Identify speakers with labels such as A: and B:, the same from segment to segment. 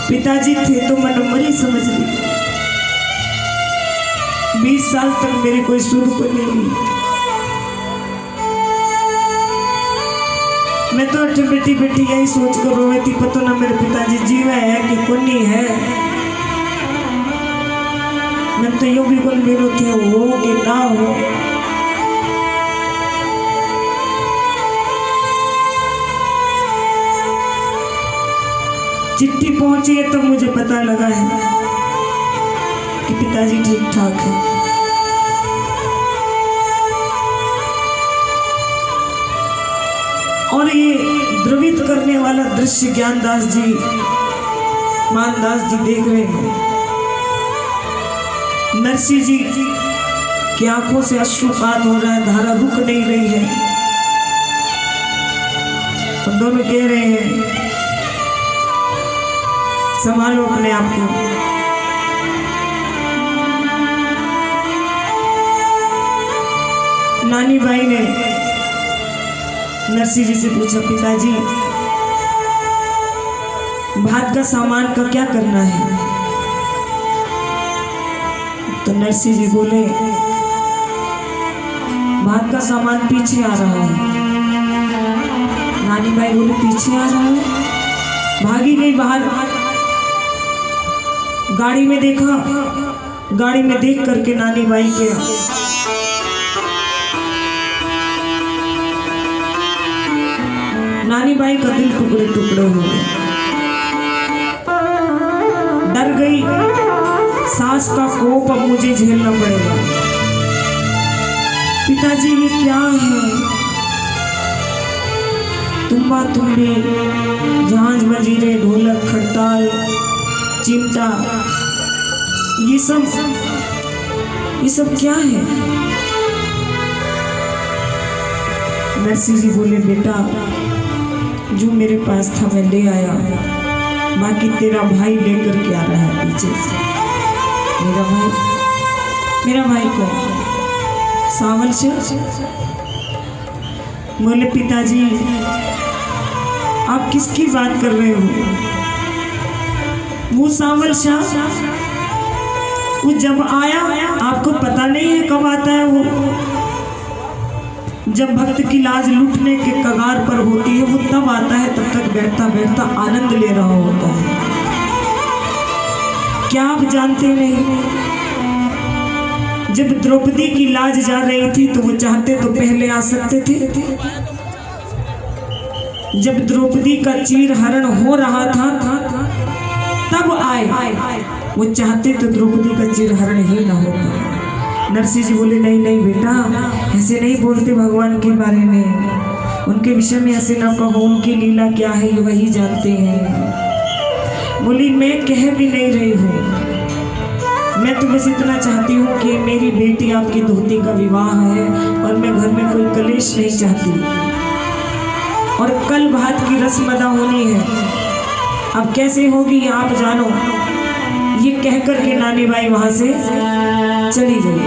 A: पिताजी थे तो मैं मरी समझ ली। 20 साल तक मेरी कोई सुध को नहीं ली। मैं तो अठे बेटी बेटी यही सोच कर रोई थी, पता ना मेरे पिताजी जीवे है कि कोनी है। मैं तो यूं भी बोल मेरो थे हो कि ना हो। चिट्ठी पहुंची है तब मुझे पता लगा है कि पिताजी ठीक ठाक है। और ये द्रवित करने वाला दृश्य ज्ञानदास जी, मानदास जी देख रहे हैं। नरसिंह जी की आंखों से अश्रुपात हो रहा है, धारा रुक नहीं रही है। और दोनों कह रहे हैं संभालो अपने आप को। नानी भाई ने नरसिंह जी से पूछा, पिताजी भात का सामान का क्या करना है? तो नरसिंह जी बोले, भात का सामान पीछे आ रहा है। नानी भाई बोले, पीछे आ रहा है? भागी गई बाहर, गाड़ी में देखा, गाड़ी में देख करके नानी भाई के नानी भाई का दिल टुकड़े टुकड़े हो गए। डर गई, सास का कोप अब मुझे झेलना पड़ेगा। पिताजी ये क्या है? तुम्बा तुम्बी, झांझ मजीरे, ढोलक, खड़ताल, चिमटा, ये सब क्या है? नरसिंह जी बोले, बेटा जो मेरे पास था मैं ले आया, बाकी तेरा भाई लेकर के आ रहा है पीछे से। मेरा भाई को सावल से बोले, पिताजी आप किसकी बात कर रहे हो? वो सावल शाह वो जब आया, आपको पता नहीं है कब आता है वो? जब भक्त की लाज लूटने के कगार पर होती है वो तब आता है। तब तक बैठता बैठता आनंद ले रहा होता है। क्या आप जानते नहीं? जब द्रौपदी की लाज जा रही थी तो वो चाहते तो पहले आ सकते थे। जब द्रौपदी का चीर हरण हो रहा था तब आए। वो चाहते तो द्रौपदी का चीर हरण ही ना होता। नरसिंह जी बोले, नहीं नहीं बेटा, ऐसे नहीं बोलते भगवान के बारे में, उनके विषय में ऐसे ना कहो, उनकी लीला क्या है ये वही जानते हैं। बोली, मैं कह भी नहीं रही हूँ, मैं तो बस इतना चाहती हूँ कि मेरी बेटी आपकी धोती का विवाह है और मैं घर में कोई कलेश नहीं चाहती। और कल भात की रस्म अदा होनी है, अब कैसे होगी आप जानो। ये कहकर के नानी बाई वहां से चली गई।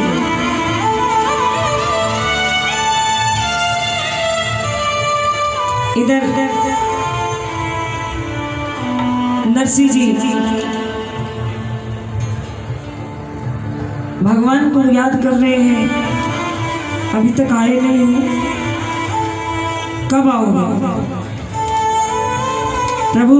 A: इधर नरसिंह जी भगवान को याद कर रहे हैं, अभी तक आए नहीं हो, कब आओगे प्रभु?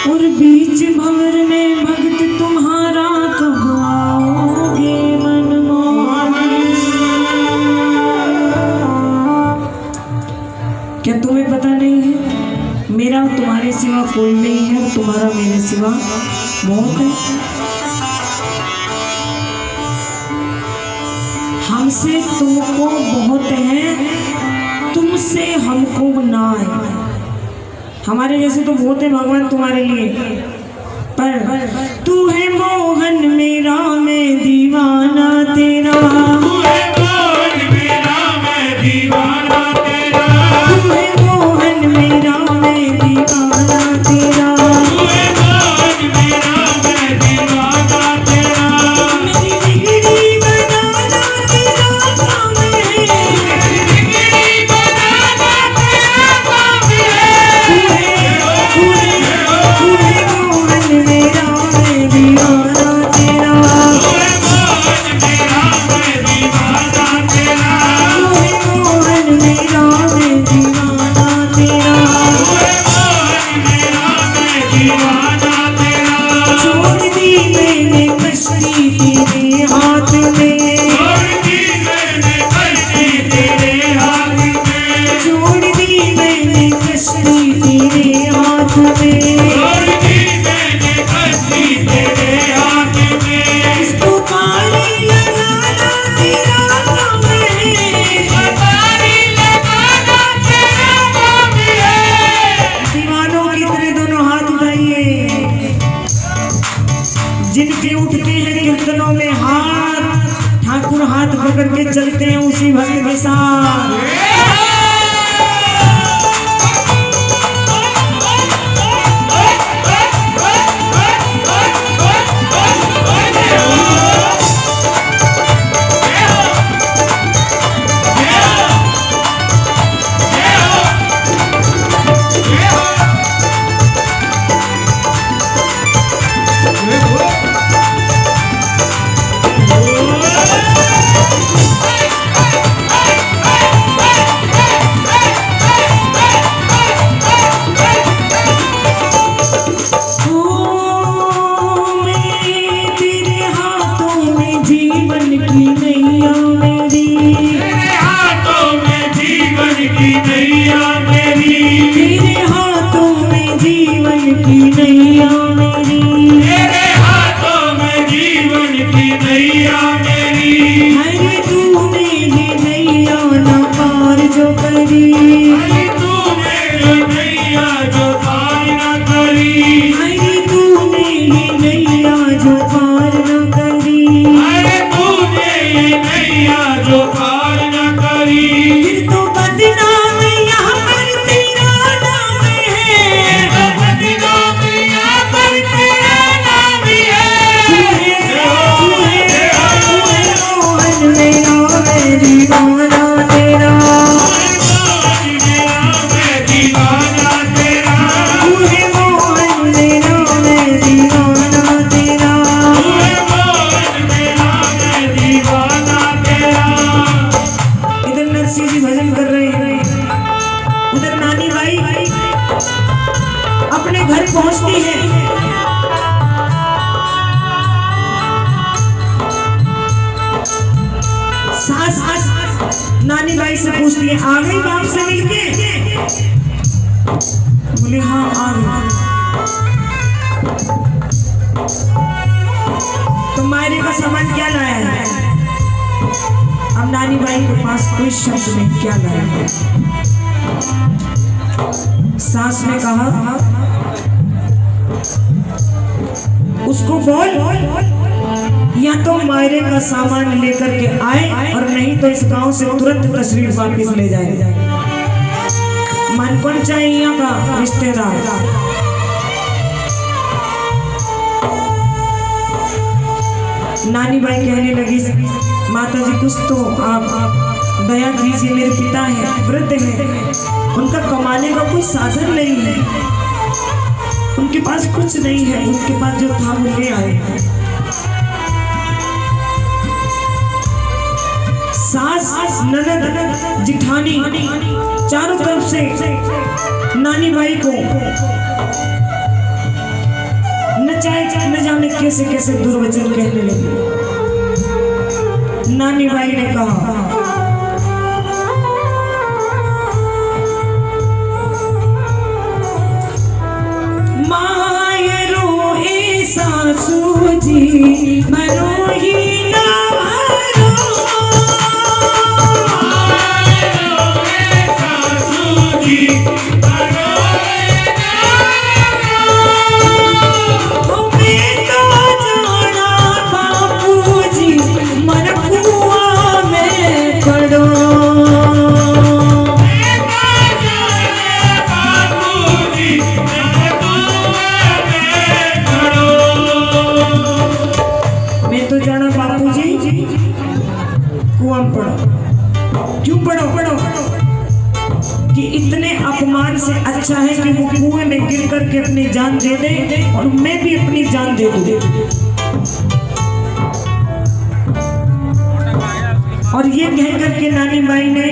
A: और बीच भंवर में भक्त तुम्हारा कब आओगे मनमोहन। क्या तुम्हें पता नहीं है मेरा तुम्हारे सिवा कोई नहीं है, तुम्हारा मेरे सिवा मौत है। हमसे तुमको बहुत है, तुमसे हमको ना है। हमारे जैसे तो बहुत है भगवान तुम्हारे लिए, पर तू है मोहन मेरा मैं दीवाना तेरा, तू है मोहन मेरा मैं दीवाना तेरा, तू है मोहन मेरा मैं दीवाना तेरा, तू है मोहन मेरा मैं दीवाना तेरा, मेरी बिगड़ी बनाना तेरा काम है, मेरी बिगड़ी बनाना तेरा काम है, तू है मोहन मेरा मैं दीवाना तेरा, तू है मोहन मेरा मैं दीवाना तेरा, तू है मोहन मेरा मैं दीवाना तेरा, तू है मोहन मेरा मैं दीवाना तेरा। छोड़ दी मैंने कश्ती तेरे हाथ में, छोड़ दी मैंने कश्ती तेरे हाथ में, छोड़ दी मैंने कश्ती तेरे हाथ में, छोड़ दी मैंने कश्ती तेरे हाथ में, इसको पानी लगाना तेरा काम है, इसको पानी लगाना तेरा काम है। दीवानों की तरह दोनों हाथ उठाइए, जिनके उठते हैं कीर्तनों में हाथ, ठाकुर हाथ पकड़ के चलते हैं उसी भक्त के साथ। अपने घर पहुंचती है, सास नानी बाई से पूछती है आ गई बाप से मिलके? बोले हाँ आ गई। तो मायरे का सामान क्या लाया है? अब नानी बाई के पास कोई शब्द नहीं, क्या लाया है? सास ने कहा उसको बोल या तो मायरे का सामान लेकर के आए और नहीं तो इस गांव से तुरंत तस्वीर वापस ले जाए। मन कौन चाहिए यहाँ का रिश्तेदार? नानी बाई कहने लगी माता जी कुछ तो आप दया कीजिए, मेरे पिता हैं, वृद्ध हैं, उनका कमाने का कोई साधन नहीं है, उनके पास कुछ नहीं है, उनके पास जो था वो ले आए। सास ननद जिठानी चारों तरफ से नानी बाई को न जाने कैसे कैसे दुर्वचन कहने लगे। नानी बाई ने कहा मायरो ए सासू जी मरो अच्छा है कि वो कुएं में गिर करके अपनी जान दे दे और मैं भी अपनी जान दे दूं। और ये कह करके नानी बाई ने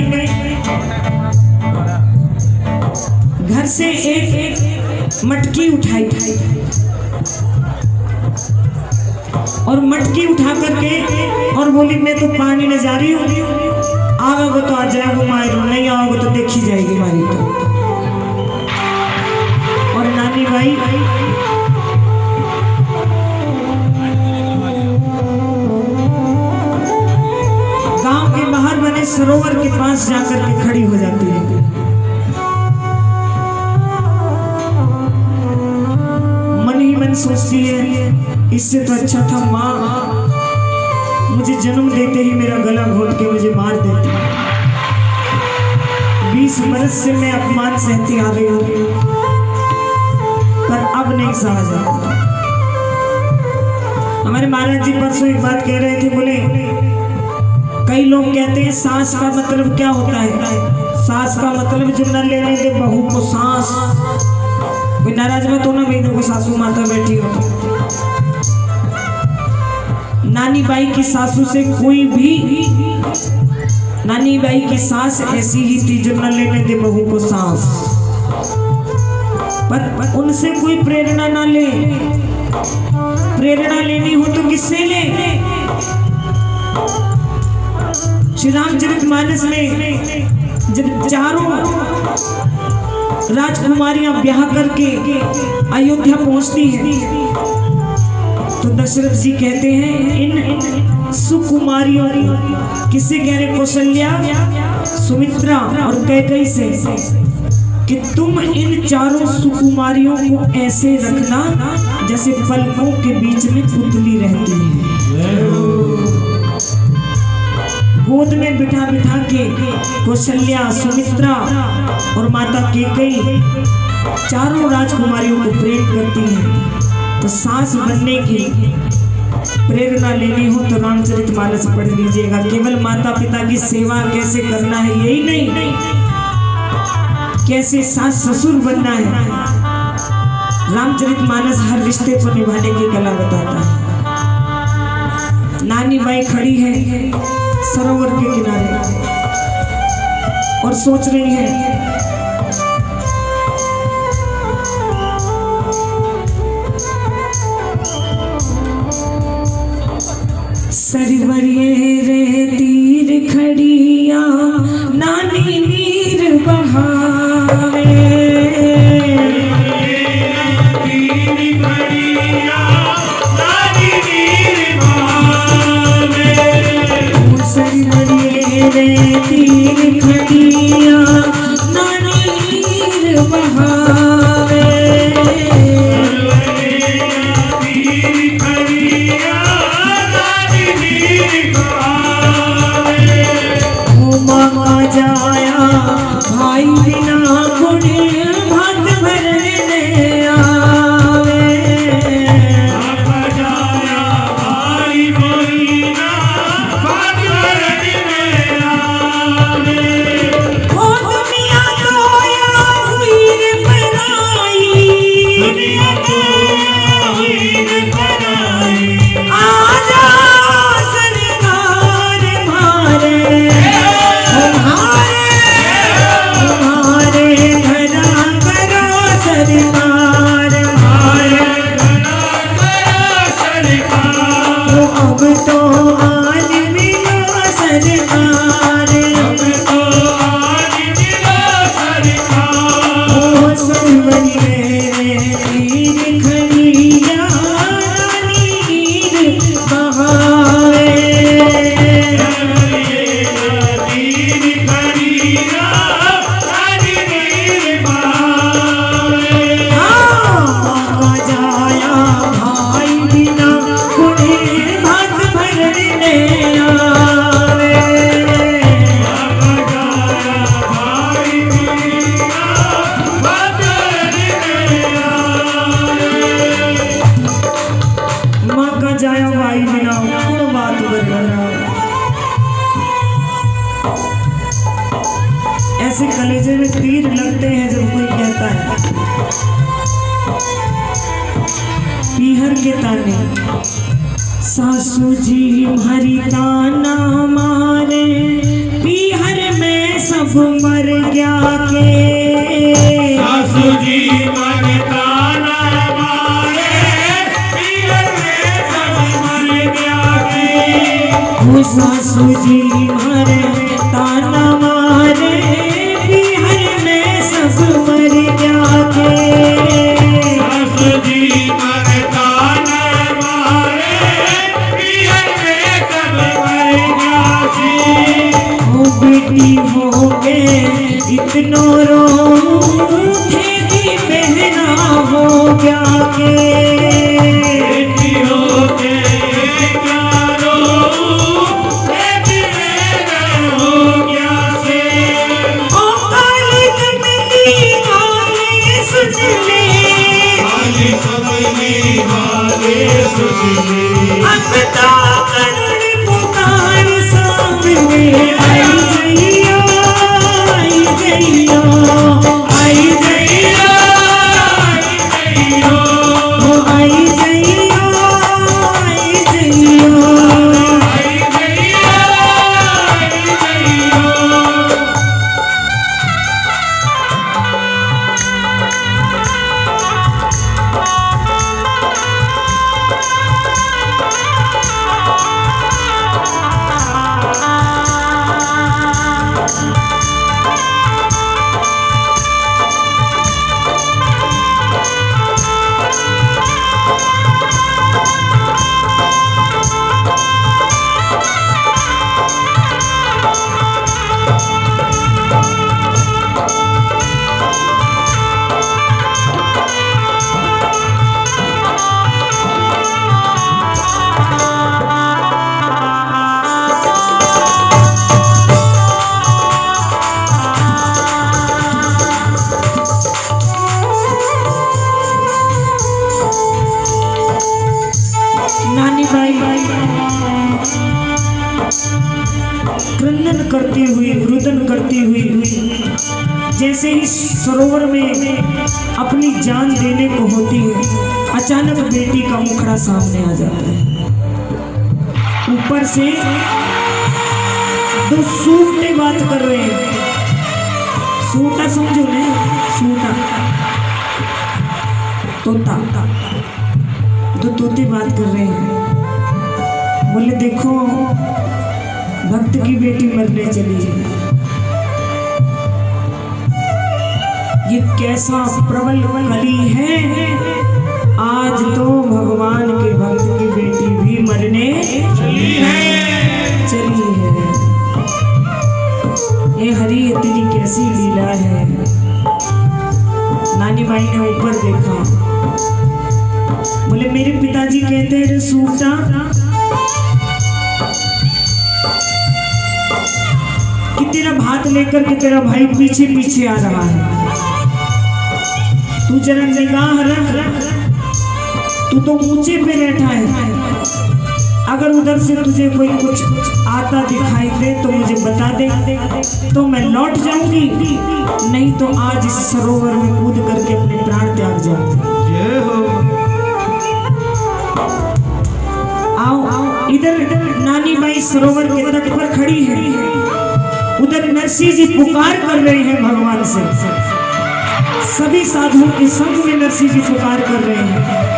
A: घर से एक मटकी उठाई और मटकी उठा करके और बोली मैं तो पानी न जा रही हूँ, आओगे तो आ जाएगा मारो, नहीं आओगे तो देखी जाएगी मारी तो। और नानी भाई गांव के बाहर बने सरोवर के पास जाकर के खड़ी हो जाती है। मन ही मन सोचती है इससे तो अच्छा था माँ मुझे जन्म देते ही मेरा गला घोट के मुझे मार देती। 20 बरस से मैं अपमान सहती आ रही हूँ, पर अब नहीं सहा जाता। हमारे महाराज जी परसों एक बात कह रहे थे, बोले कई लोग कहते हैं सास का मतलब क्या होता है। सास का मतलब जो न लेने दे बहू को सास। कोई नाराज मत हो ना भाई, कोई सासू माता बैठी हो। नानी बाई की सासू से कोई भी, नानी बाई की सास ऐसी ही थी जो न लेने दे बहू को सास। पर उनसे कोई प्रेरणा ना ले। प्रेरणा लेनी हो तो किससे ले। श्री रामचरितमानस में जब चारों राजकुमारियां ब्याह करके अयोध्या पहुंचती हैं तो दशरथ जी कहते हैं इन सुकुमारियों, किससे कह रहे, कौशल्या, सुमित्रा और कैकेयी से, कि तुम इन चारों सुकुमारियों को ऐसे रखना जैसे पलकों के बीच में पुतली रहती है। गोद में बिठा बिठा के कौशल्या, सुमित्रा और माता कैकेयी चारों राजकुमारियों को प्रेम करती हैं। तो सास बनने की प्रेरणा लेनी हो तो रामचरितमानस पढ़ लीजिएगा। केवल माता पिता की सेवा कैसे करना है यही नहीं, कैसे सास ससुर बनना है। रामचरितमानस हर रिश्ते को निभाने की कला बताता है। नानी बाई खड़ी है सरोवर के किनारे और सोच रही है सरवरिये रे तीर खड़िया नानी नीर बहावे। तीर खड़िया नानी नीर बहावे। सरवरिये रे तीर खड़िया नानी नीर बहावे। जाया भाई बिना गुणे भात भरने आवे। जाया भाई बिना भात भरने आवे। ओ दुनिया तो या हुई रे पराई, दुनिया तो हुई रे पराई। आजा सरकार मारे ऐसे कलेजे में तीर लगते हैं जब कोई कहता है सासू जी हमारी ताना मारे पीहर में सब मर गया के।
B: सासू जी हमारी ताना मारे पीहर में सब मर गया के।
A: वो सासू जी हमारे ताना मारे पीहर में सब मर गया के।
B: सासू जी हमारे ताना मारे पीहर में सब मर गया के।
A: ओ बेटी हो गए इतनो रो खेती बहना हो गया के।
B: बेटी हो के क्या रो खेती बहना हो गया से।
A: ओ काली कमली गाले सुन ले
B: काली कमली हाले सुन ले।
A: अब तो करुण पुकार सामने आई जइयो आई जइयो आई जइयो ओ आई जइयो आई जइयो। नानी बाई क्रंदन करती हुई रुदन करती हुई जैसे ही सरोवर में अपनी जान देने को होती है, अचानक बेटी का मुखड़ा सामने आ जाता है। ऊपर से दो सूटे बात कर रहे हैं। सूटा समझो ने, सूटा तोता, दो तोते बात कर रहे हैं। बोले देखो भक्त की बेटी मरने चली है, ये कैसा प्रबल कली है। आज तो भगवान के भक्त की बेटी भी मरने चली है। ये हरि इतनी कैसी लीला है। नानी बाई ने ऊपर देखा, बोले मेरे पिताजी कहते हैं सूटा कि तेरा भात लेकर के तेरा भाई पीछे पीछे आ रहा है, तू जरा निगाह रख, तू तो ऊंचे पे बैठा है। अगर उधर से तुझे कोई कुछ आता दिखाई दे तो मुझे बता दे, तो मैं लौट जाऊंगी, नहीं तो आज इस सरोवर में कूद करके अपने प्राण त्याग जाऊंगी।
B: जय हो।
A: आओ इधर नानी बाई सरोवर के तट पर खड़ी है, उधर नरसिंह जी पुकार कर रहे हैं भगवान से। सभी साधुओं के संग में नरसिंह जी पुकार कर रहे हैं।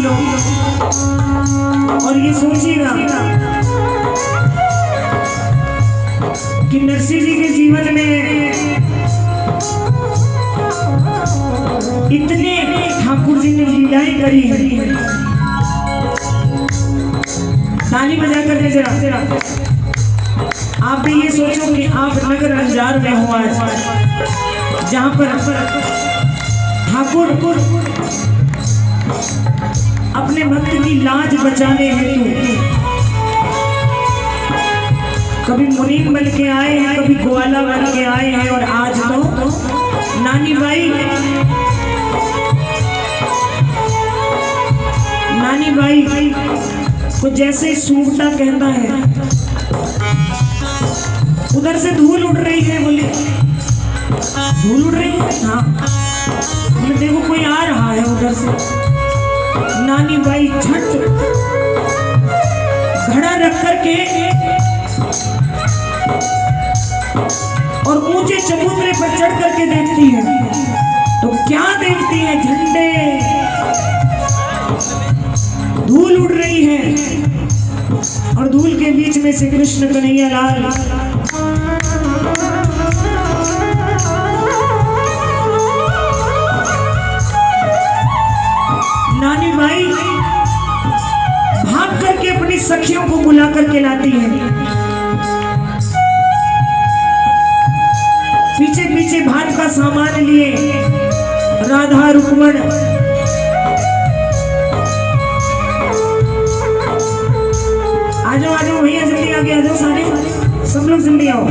A: लो और ये सोचिएगा कि नरसिंह जी के जीवन में इतने ठाकुर जी ने लीलाएं करी है। ताली बजा करके जरा आप भी ये सोचो कि आप नगर अंजार में हो आज, जहां पर ठाकुर अपने भक्त की लाज बचाने हेतु कभी मुनीम बन के आए हैं, कभी ग्वाला बन के आए हैं, और आज तो नानी बाई को जैसे सूखता कहता है, उधर से धूल उड़ रही है। बोले धूल उड़ रही है? हाँ। बोले देखो कोई आ रहा है उधर से। नानी बाई झट घड़ा रख करके और ऊंचे चबूतरे पर चढ़ करके देखती है, तो क्या देखती है? झंडे, धूल उड़ रही है, और धूल के बीच में से कृष्ण कन्हैया लाल नानी बाई भाग करके अपनी सखियों को बुला करके लाती है। पीछे पीछे भाट का सामान लिए राधा रुक्मण आ जाओ भैया, जल्दी आगे आ जाओ, सारे सब लोग जल्दी आओ।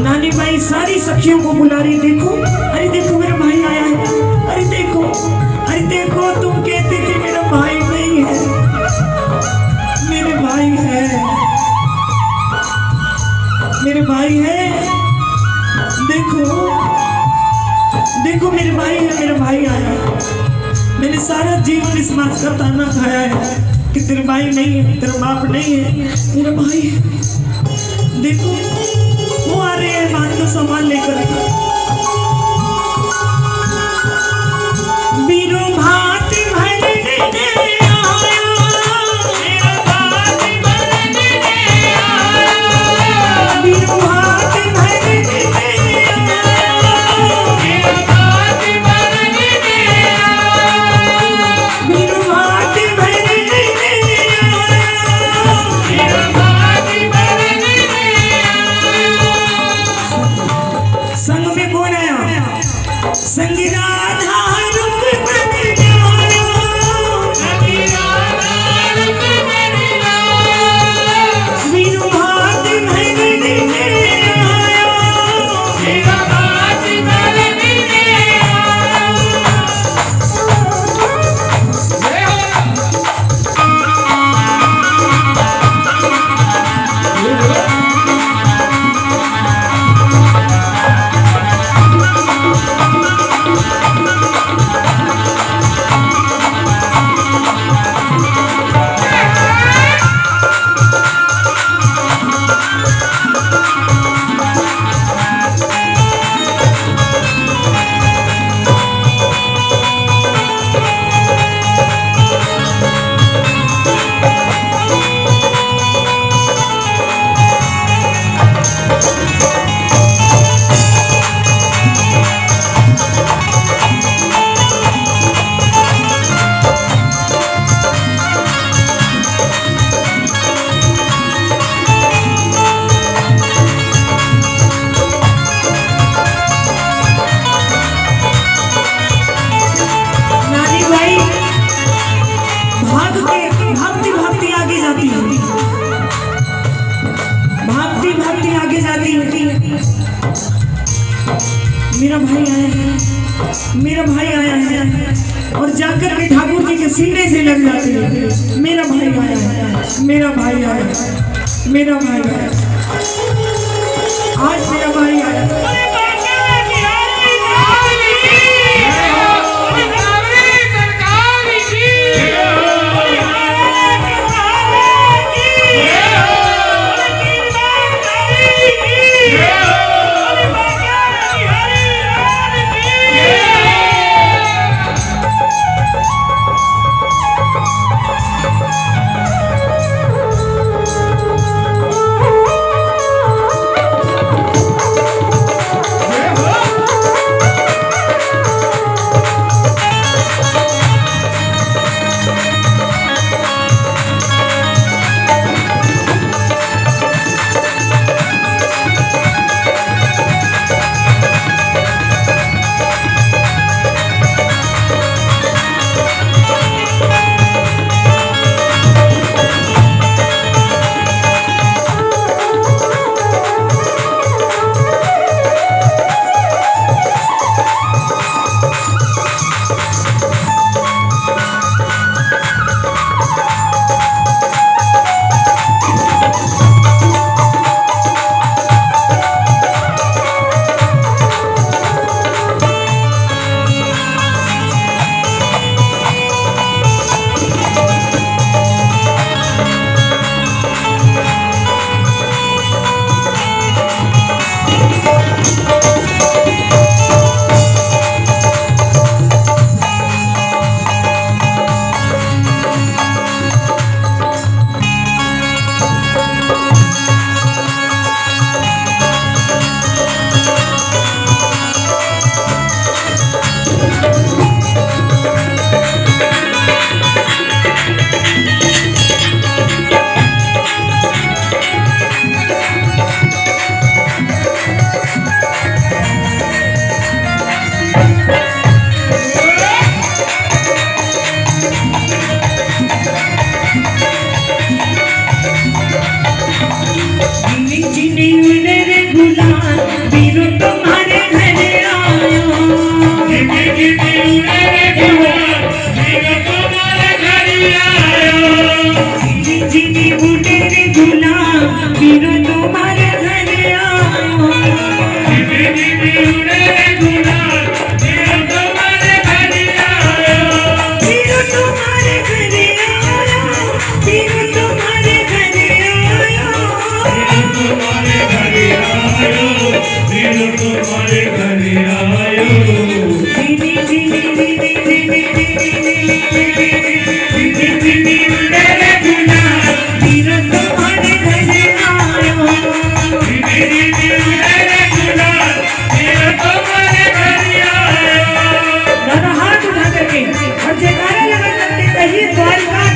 A: नानी बाई सारी सखियों को बुला रही, देखो अरे देखो मेरा भाई आया है, अरे देखो तुम कहते थे मेरा भाई नहीं है, मेरे भाई है, मेरे भाई है, देखो मेरे भाई है, मेरा भाई आया है। मैंने सारा जीवन इस बात का ताना खाया है कि तेरे भाई नहीं है, तेरा बाप नहीं है, मेरा भाई है। देखो वो आ रहे हैं बात का सामान लेकर। बीरो भाती भरने मेरा भाई आया है, मेरा भाई आया है, और जाकर के ठाकुर जी के सीने से लग जाते हैं, मेरा भाई आया है, मेरा भाई आया है, मेरा भाई आया है, आज मेरा भाई आया है।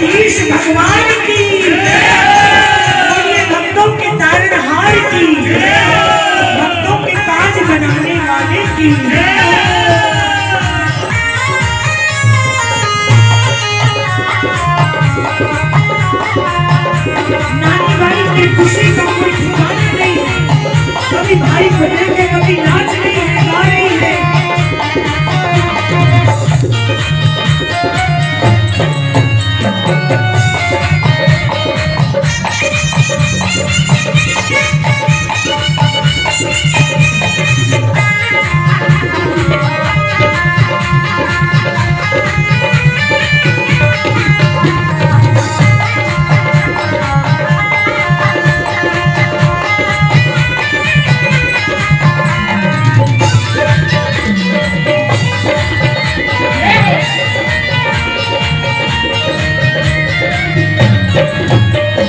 A: द्वारकाधीश भगवान की, बोलिए भक्तों के तारनहार की, भक्तों के काज बनाने वाले की।